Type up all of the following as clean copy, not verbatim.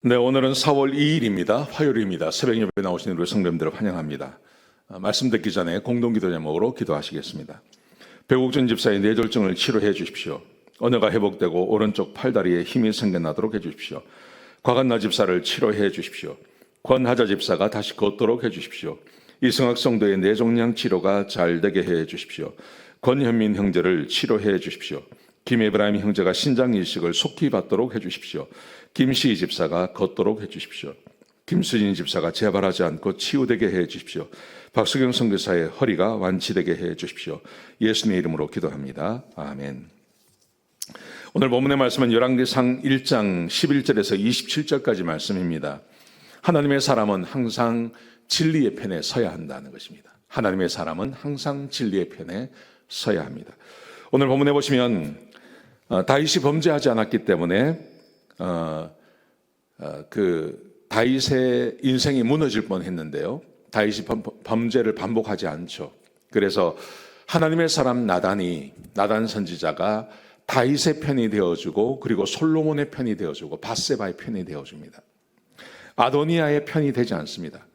네, 오늘은 4월 2일입니다. 화요일입니다. 새벽 예배 나오신 우리 성도님들을 환영합니다. 말씀 듣기 전에 공동기도 제목으로 기도하시겠습니다. 배국준 집사의 뇌졸중을 치료해 주십시오. 언어가 회복되고 오른쪽 팔다리에 힘이 생겨나도록 해 주십시오. 곽한나 집사를 치료해 주십시오. 권하자 집사가 다시 걷도록 해 주십시오. 이승학 성도의 뇌종양 치료가 잘 되게 해 주십시오. 권현민 형제를 치료해 주십시오. 김에브라임 형제가 신장 이식을 속히 받도록 해 주십시오. 김시희 집사가 걷도록 해 주십시오. 김수진 집사가 재발하지 않고 치유되게 해 주십시오. 박수경 선교사의 허리가 완치되게 해 주십시오. 예수님의 이름으로 기도합니다. 아멘. 오늘 본문의 말씀은 열왕기상 1장 11절에서 27절까지 말씀입니다. 하나님의 사람은 항상 진리의 편에 서야 한다는 것입니다. 하나님의 사람은 항상 진리의 편에 서야 합니다. 오늘 본문에 보시면 다윗이 범죄하지 않았기 때문에 다윗의 인생이 무너질 뻔했는데요. 다윗이 범죄를 반복하지 않죠. 그래서 하나님의 사람 나단 선지자가 다윗의 편이 되어주고, 그리고 솔로몬의 편이 되어주고, 밧세바의 편이 되어줍니다. 아도니아의 편이 되지 않습니다.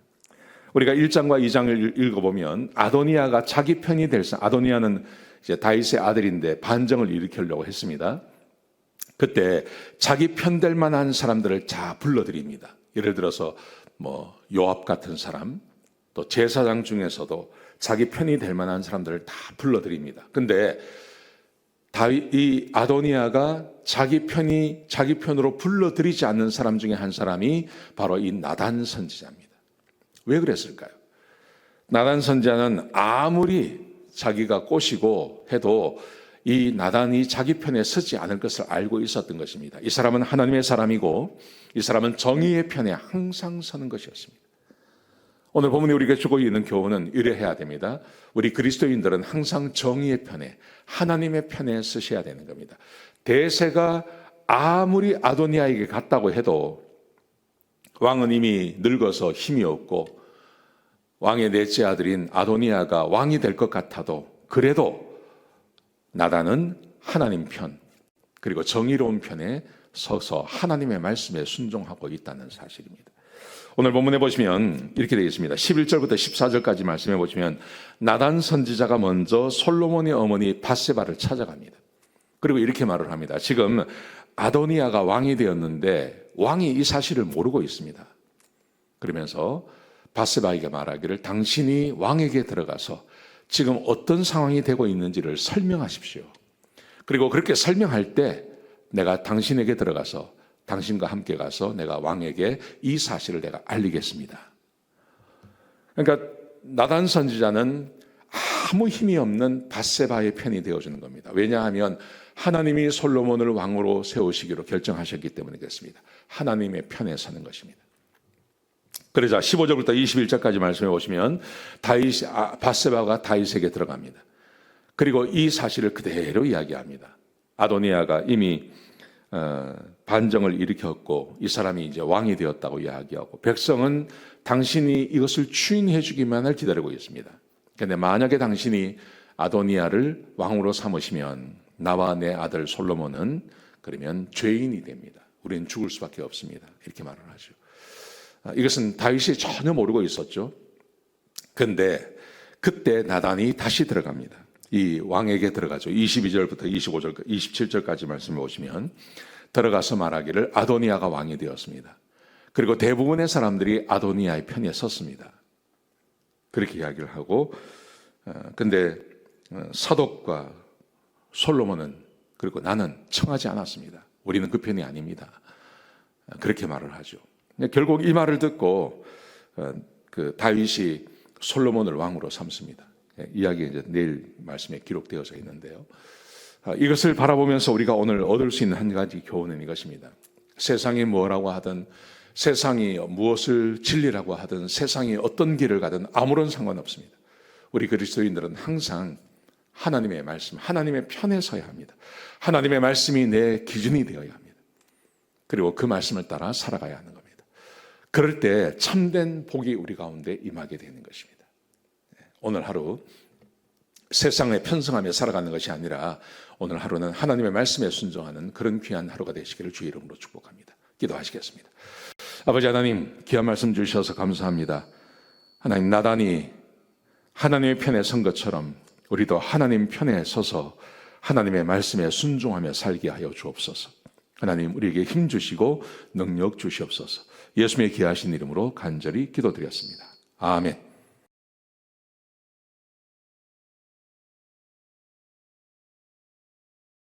우리가 1장과 2장을 읽어보면 아도니아가 자기 편이 아도니아는 이제 다윗의 아들인데 반정을 일으키려고 했습니다. 그때 자기 편될 만한 사람들을 다 불러들입니다. 예를 들어서 요압 같은 사람, 또 제사장 중에서도 자기 편이 될 만한 사람들을 다 불러들입니다. 근데 이 아도니아가 자기 편으로 불러들이지 않는 사람 중에 한 사람이 바로 이 나단 선지자입니다. 왜 그랬을까요? 나단 선지자는 아무리 자기가 꼬시고 해도 이 나단이 자기 편에 서지 않을 것을 알고 있었던 것입니다. 이 사람은 하나님의 사람이고, 이 사람은 정의의 편에 항상 서는 것이었습니다. 오늘 본문에 우리가 주고 있는 교훈은 이래야 됩니다. 우리 그리스도인들은 항상 정의의 편에, 하나님의 편에 서셔야 되는 겁니다. 대세가 아무리 아도니아에게 갔다고 해도 왕은 이미 늙어서 힘이 없고, 왕의 넷째 아들인 아도니아가 왕이 될 것 같아도, 그래도 나단은 하나님 편, 그리고 정의로운 편에 서서 하나님의 말씀에 순종하고 있다는 사실입니다. 오늘 본문에 보시면 이렇게 되어 있습니다. 11절부터 14절까지 말씀해 보시면 나단 선지자가 먼저 솔로몬의 어머니 밧세바를 찾아갑니다. 그리고 이렇게 말을 합니다. 지금 아도니아가 왕이 되었는데 왕이 이 사실을 모르고 있습니다. 그러면서 밧세바에게 말하기를, 당신이 왕에게 들어가서 지금 어떤 상황이 되고 있는지를 설명하십시오. 그리고 그렇게 설명할 때 내가 당신에게 들어가서 당신과 함께 가서 내가 왕에게 이 사실을 내가 알리겠습니다. 그러니까 나단 선지자는 아무 힘이 없는 밧세바의 편이 되어주는 겁니다. 왜냐하면 하나님이 솔로몬을 왕으로 세우시기로 결정하셨기 때문에 그렇습니다. 하나님의 편에 서는 것입니다. 그러자 15절부터 21절까지 말씀해 보시면 밧세바가 다윗에게 들어갑니다. 그리고 이 사실을 그대로 이야기합니다. 아도니아가 이미 반정을 일으켰고 이 사람이 이제 왕이 되었다고 이야기하고, 백성은 당신이 이것을 추인해 주기만을 기다리고 있습니다. 그런데 만약에 당신이 아도니아를 왕으로 삼으시면 나와 내 아들 솔로몬은 그러면 죄인이 됩니다. 우리는 죽을 수밖에 없습니다. 이렇게 말을 하죠. 이것은 다윗이 전혀 모르고 있었죠. 그런데 그때 나단이 다시 들어갑니다. 이 왕에게 들어가죠. 22절부터 25절, 27절까지 말씀해 보시면 들어가서 말하기를, 아도니아가 왕이 되었습니다. 그리고 대부분의 사람들이 아도니아의 편에 섰습니다. 그렇게 이야기를 하고, 근데 사독과 솔로몬은, 그리고 나는 청하지 않았습니다. 우리는 그 편이 아닙니다. 그렇게 말을 하죠. 결국 이 말을 듣고 다윗이 솔로몬을 왕으로 삼습니다. 이야기 이제 내일 말씀에 기록되어져 있는데요. 이것을 바라보면서 우리가 오늘 얻을 수 있는 한 가지 교훈은 이것입니다. 세상이 뭐라고 하든, 세상이 무엇을 진리라고 하든, 세상이 어떤 길을 가든 아무런 상관없습니다. 우리 그리스도인들은 항상 하나님의 말씀, 하나님의 편에 서야 합니다. 하나님의 말씀이 내 기준이 되어야 합니다. 그리고 그 말씀을 따라 살아가야 하는 겁니다. 그럴 때 참된 복이 우리 가운데 임하게 되는 것입니다. 오늘 하루 세상에 편성하며 살아가는 것이 아니라 오늘 하루는 하나님의 말씀에 순종하는 그런 귀한 하루가 되시기를 주의 이름으로 축복합니다. 기도하시겠습니다. 아버지 하나님, 귀한 말씀 주셔서 감사합니다. 하나님, 나단이 하나님의 편에 선 것처럼 우리도 하나님 편에 서서 하나님의 말씀에 순종하며 살게 하여 주옵소서. 하나님, 우리에게 힘 주시고 능력 주시옵소서. 예수님의 귀하신 이름으로 간절히 기도드렸습니다. 아멘.